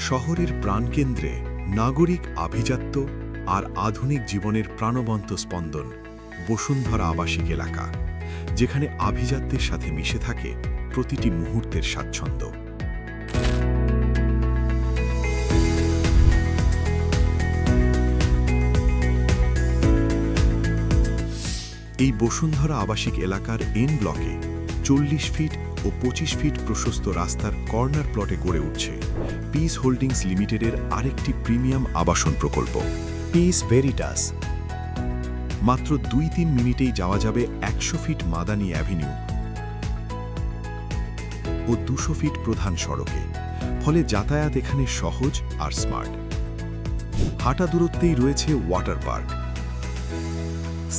শহরের প্রাণকেন্দ্রে নাগরিক আভিজাত্য আর আধুনিক জীবনের প্রাণবন্ত স্পন্দন বসুন্ধরা আবাসিক এলাকা, যেখানে আভিজাত্যের সাথে মিশে থাকে প্রতিটি মুহূর্তের স্বাচ্ছন্দ্য। এই বসুন্ধরা আবাসিক এলাকার এন ব্লকে 40 ফিট ও 25 ফিট প্রশস্ত রাস্তার কর্নার প্লটে গড়ে উঠছে পিস হোল্ডিংস লিমিটেডের আরেকটি প্রিমিয়াম আবাসন প্রকল্প, পিস ভেরিটাস। মাত্র 2-3 মিনিটেই যাওয়া যাবে 100 ফিট মাদানী অ্যাভিনিউ ও 200 ফিট প্রধান সড়কে, ফলে যাতায়াত এখানে সহজ আর স্মার্ট। হাঁটা দূরত্বেই রয়েছে ওয়াটার পার্ক,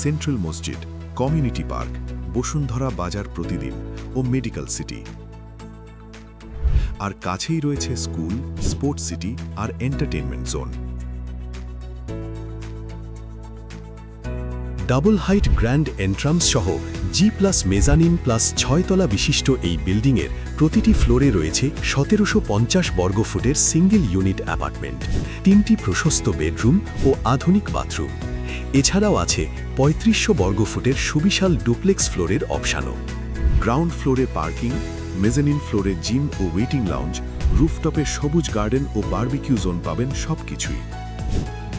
সেন্ট্রাল মসজিদ, কমিউনিটি পার্ক, বসুন্ধরা বাজার প্রতিদিন ও মেডিকেল সিটি। আর কাছেই রয়েছে স্কুল, স্পোর্টস সিটি আর entertainment zone. Double height grand entrance সহ G+ মেজানিন প্লাস 6 তলা বিশিষ্ট এই বিল্ডিংয়ের প্রতিটি ফ্লোরে রয়েছে 1750 বর্গফুটের সিঙ্গেল ইউনিট অ্যাপার্টমেন্ট, 3টি প্রশস্ত বেডরুম ও আধুনিক বাথরুম। এছাড়াও আছে 3500 বর্গফুটের সুবিশাল ডুপ্লেক্স ফ্লোরের অপশানও। গ্রাউন্ড ফ্লোরে পার্কিং, মেজানিন ফ্লোরে জিম ও ওয়েটিং লাউঞ্জ, রুফটপে সবুজ গার্ডেন ও বারবিকিউ জোন পাবেন সবকিছুই।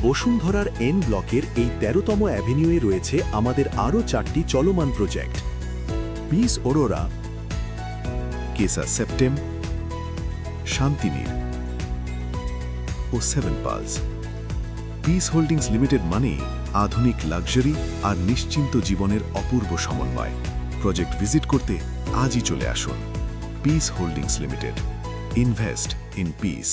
বসুন্ধরার এন ব্লকের এই 13তম অ্যাভিনিউয়ে রয়েছে আমাদের আরও 4টি চলমান প্রজেক্ট: পিস অরোরা, কেসা সেপ্টেম, শান্তিনীর ও 7 পালস। পিস হোল্ডিংস লিমিটেড মানে আধুনিক লাক্সারি আর নিশ্চিন্ত জীবনের অপূর্ব সমন্বয়। প্রজেক্ট ভিজিট করতে আজই চলে আসুন। Piece holdings limited, invest in peace.